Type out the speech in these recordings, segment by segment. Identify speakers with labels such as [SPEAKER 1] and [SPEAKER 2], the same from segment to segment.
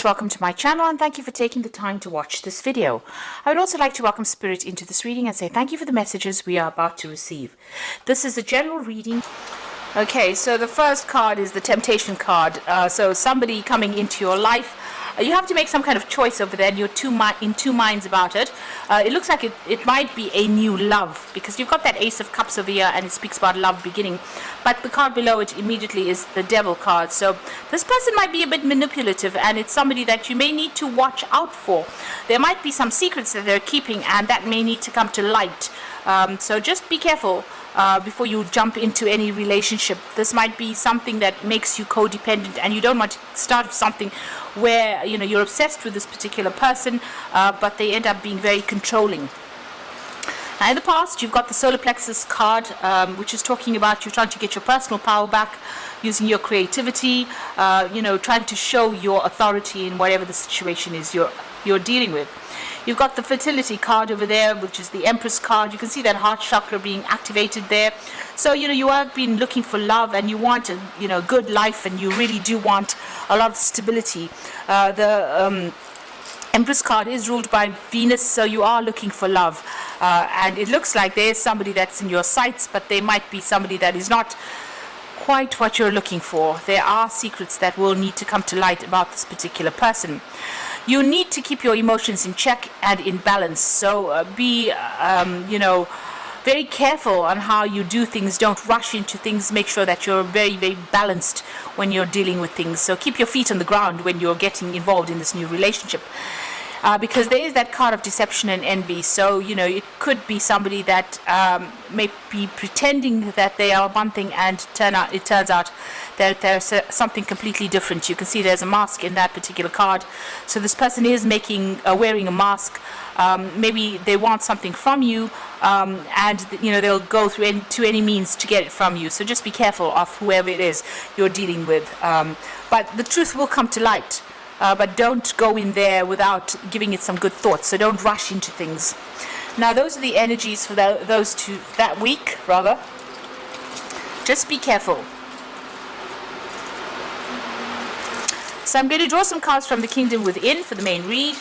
[SPEAKER 1] Welcome to my channel and thank you for taking the time to watch this video. I would also like to welcome Spirit into this reading and say thank you for the messages we are about to receive. This is a general reading. Okay, so the first card is the Temptation card. So somebody coming into your life. You have to make some kind of choice over there and you're in two minds about it. It looks like it might be a new love because you've got that Ace of Cups over here and it speaks about love beginning. But the card below it immediately is the Devil card. So this person might be a bit manipulative and it's somebody that you may need to watch out for. There might be some secrets that they're keeping and that may need to come to light. So just be careful before you jump into any relationship. This might be something that makes you codependent and you don't want to start something where you're obsessed with this particular person, but they end up being very controlling. Now in the past you've got the Solar Plexus card, which is talking about you trying to get your personal power back using your creativity, trying to show your authority in whatever the situation is you're dealing with. You've got the Fertility card over there, which is the Empress card. You can see that heart chakra being activated there. So, you have been looking for love and you want a good life and you really do want a lot of stability. The Empress card is ruled by Venus, so you are looking for love. And it looks like there's somebody that's in your sights, but there might be somebody that is not quite what you're looking for. There are secrets that will need to come to light about this particular person. You need to keep your emotions in check and in balance. So be, very careful on how you do things. Don't rush into things. Make sure that you're very, very balanced when you're dealing with things. So keep your feet on the ground when you're getting involved in this new relationship. Because there is that card of deception and envy. So, it could be somebody that may be pretending that they are one thing and it turns out that there's something completely different. You can see there's a mask in that particular card. So this person is wearing a mask. Maybe they want something from you and, they'll go to any means to get it from you. So just be careful of whoever it is you're dealing with. But the truth will come to light. But don't go in there without giving it some good thought. So don't rush into things. Now those are the energies for that week, rather. Just be careful. So I'm going to draw some cards from the Kingdom Within for the main read.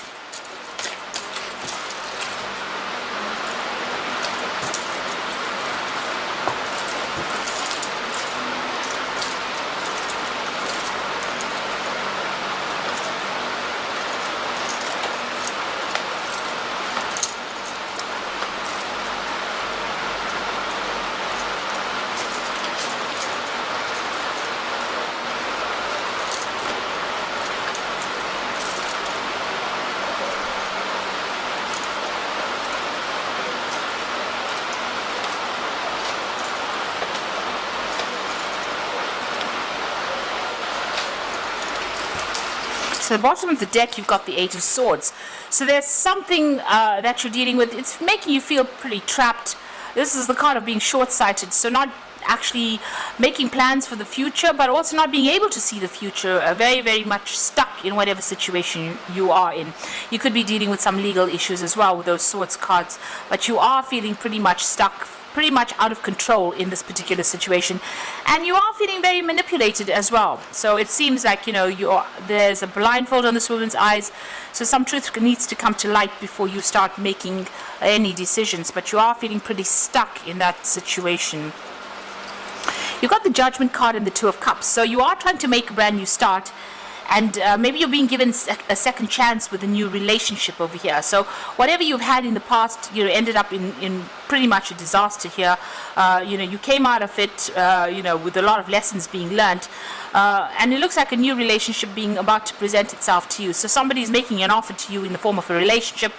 [SPEAKER 1] So at the bottom of the deck, you've got the Eight of Swords. So there's something that you're dealing with. It's making you feel pretty trapped. This is the card of being short-sighted. So not actually making plans for the future, but also not being able to see the future. Very, very much stuck in whatever situation you are in. You could be dealing with some legal issues as well with those Swords cards. But you are feeling pretty much stuck, pretty much out of control in this particular situation, and you are feeling very manipulated as well. So it seems like there's a blindfold on this woman's eyes, so some truth needs to come to light before you start making any decisions, but you are feeling pretty stuck in that situation. You've got the Judgment card and the Two of Cups, so you are trying to make a brand new start. And maybe you're being given a second chance with a new relationship over here. So whatever you've had in the past, ended up in pretty much a disaster here. You came out of it, with a lot of lessons being learned. And it looks like a new relationship being about to present itself to you. So somebody's making an offer to you in the form of a relationship.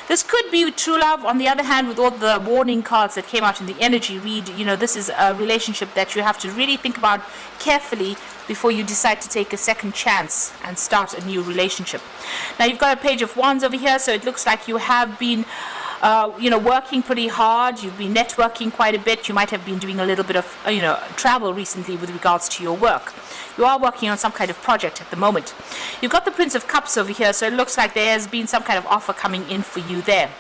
[SPEAKER 1] This could be true love. On the other hand, with all the warning cards that came out in the energy read, this is a relationship that you have to really think about carefully before you decide to take a second chance and start a new relationship. Now you've got a Page of Wands over here, so it looks like you have been working pretty hard. You've been networking quite a bit. You might have been doing a little bit of travel recently with regards to your work. You are working on some kind of project at the moment. You've got the Prince of Cups over here, so it looks like there has been some kind of offer coming in for you there.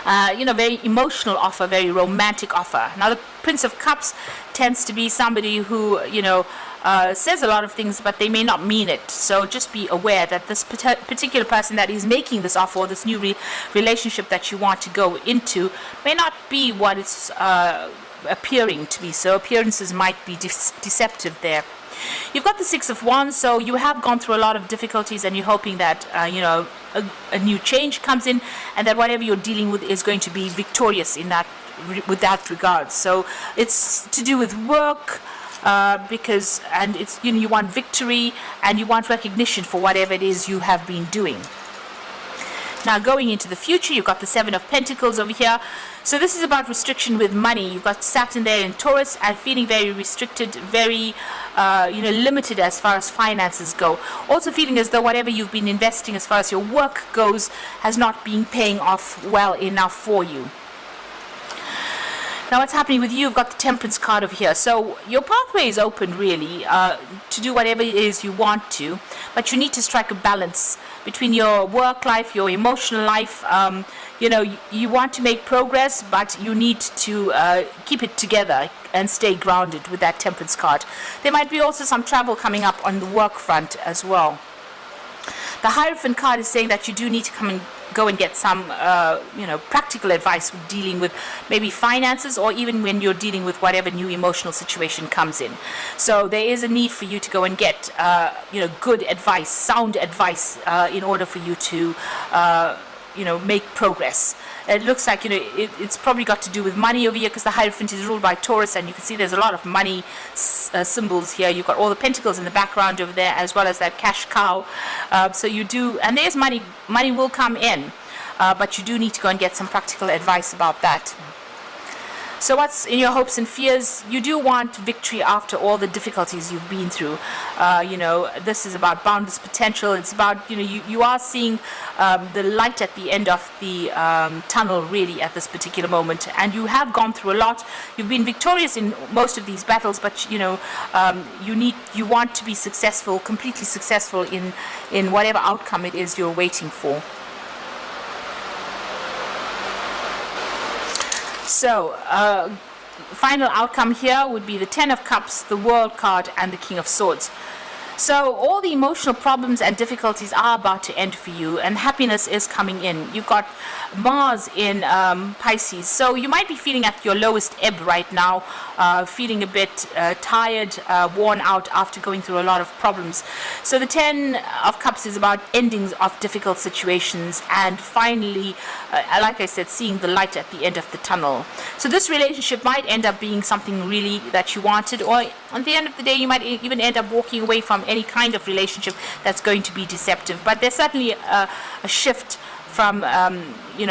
[SPEAKER 1] Very emotional offer, very romantic offer. Now the Prince of Cups tends to be somebody who, says a lot of things, but they may not mean it. So just be aware that this particular person that is making this offer, or this new relationship that you want to go into, may not be what it's appearing to be. So appearances might be deceptive there. You've got the Six of Wands, so you have gone through a lot of difficulties, and you're hoping that a new change comes in, and that whatever you're dealing with is going to be victorious in that with that regard. So it's to do with work, because it's you want victory and you want recognition for whatever it is you have been doing. Now going into the future, you've got the Seven of Pentacles over here. So this is about restriction with money. You've got Saturn there in Taurus, and feeling very restricted, very limited as far as finances go. Also feeling as though whatever you've been investing as far as your work goes has not been paying off well enough for you. Now what's happening with you? You've got the Temperance card over here. So your pathway is open really to do whatever it is you want to, but you need to strike a balance between your work life, your emotional life. You want to make progress, but you need to keep it together and stay grounded with that Temperance card. There might be also some travel coming up on the work front as well. The Hierophant card is saying that you do need to go and get some practical advice with dealing with maybe finances, or even when you're dealing with whatever new emotional situation comes in. So there is a need for you to go and get good advice, sound advice, in order for you to make progress. It looks like it's probably got to do with money over here, because the Hierophant is ruled by Taurus, and you can see there's a lot of money symbols here. You've got all the pentacles in the background over there, as well as that cash cow. So you do, and there's money will come in, but you do need to go and get some practical advice about that. So what's in your hopes and fears? You do want victory after all the difficulties you've been through. This is about boundless potential. It's about, you are seeing the light at the end of the tunnel really at this particular moment. And you have gone through a lot. You've been victorious in most of these battles, but you want to be successful, completely successful in whatever outcome it is you're waiting for. So, final outcome here would be the Ten of Cups, the World card, and the King of Swords. So all the emotional problems and difficulties are about to end for you, and happiness is coming in. You've got Mars in Pisces, so you might be feeling at your lowest ebb right now, feeling a bit tired, worn out after going through a lot of problems. So the Ten of Cups is about endings of difficult situations, and finally, like I said, seeing the light at the end of the tunnel. So this relationship might end up being something really that you wanted, or at the end of the day you might even end up walking away from any kind of relationship that's going to be deceptive. But there's certainly a shift from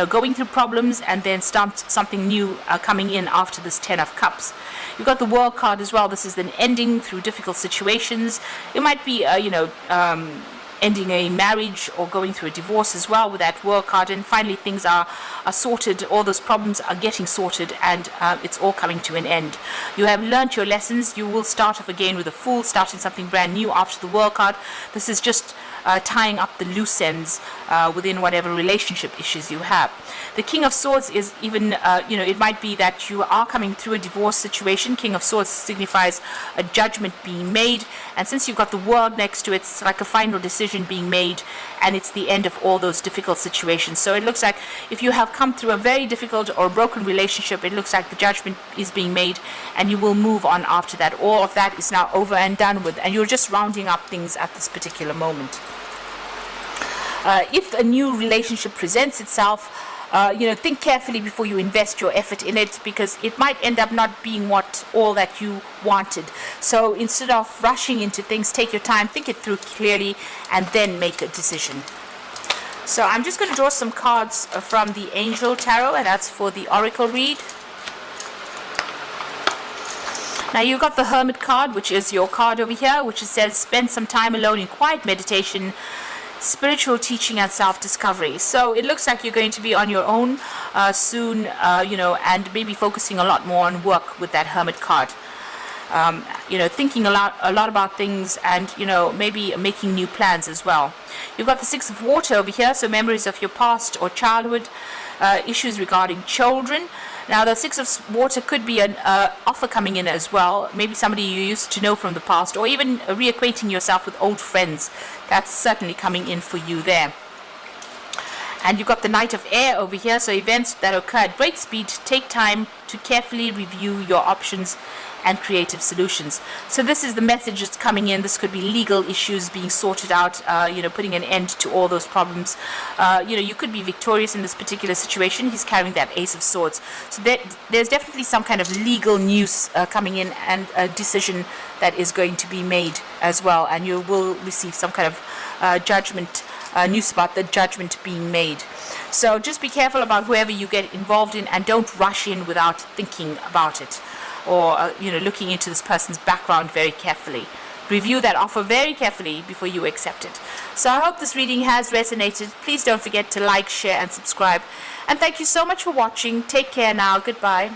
[SPEAKER 1] going through problems and then something new coming in after this Ten of Cups. You've got the World card as well. This is an ending through difficult situations. It might be ending a marriage or going through a divorce as well with that World card, and finally things are sorted. All those problems are getting sorted, and it's all coming to an end. You have learnt your lessons. You will start off again with a Fool, starting something brand new after the World card. This is just tying up the loose ends within whatever relationship issues you have. The King of Swords is even, it might be that you are coming through a divorce situation. King of Swords signifies a judgment being made, and since you've got the World next to it, it's like a final decision being made, and it's the end of all those difficult situations. So it looks like if you have come through a very difficult or broken relationship, it looks like the judgment is being made, and you will move on after that. All of that is now over and done with, and you're just rounding up things at this particular moment. If a new relationship presents itself, think carefully before you invest your effort in it, because it might end up not being all that you wanted. So instead of rushing into things, take your time, think it through clearly, and then make a decision. So I'm just going to draw some cards from the Angel Tarot, and that's for the Oracle read. Now you've got the Hermit card, which is your card over here, which says spend some time alone in quiet meditation, spiritual teaching, and self-discovery. So it looks like you're going to be on your own soon, and maybe focusing a lot more on work with that Hermit card. thinking a lot about things, and maybe making new plans as well. You've got the Six of Water over here, so memories of your past or childhood, issues regarding children. Now, the Six of Water could be an offer coming in as well. Maybe somebody you used to know from the past, or even reacquainting yourself with old friends. That's certainly coming in for you there. And you've got the Knight of Air over here, so events that occur at great speed. Take time to carefully review your options and creative solutions. So this is the message that's coming in. This could be legal issues being sorted out, putting an end to all those problems. You could be victorious in this particular situation. He's carrying that Ace of Swords. So there's definitely some kind of legal news coming in, and a decision that is going to be made as well. And you will receive some kind of judgment, news about the judgment being made. So just be careful about whoever you get involved in, and don't rush in without thinking about it, or looking into this person's background very carefully. Review that offer very carefully before you accept it. So I hope this reading has resonated. Please don't forget to like, share, and subscribe. And thank you so much for watching. Take care now. Goodbye.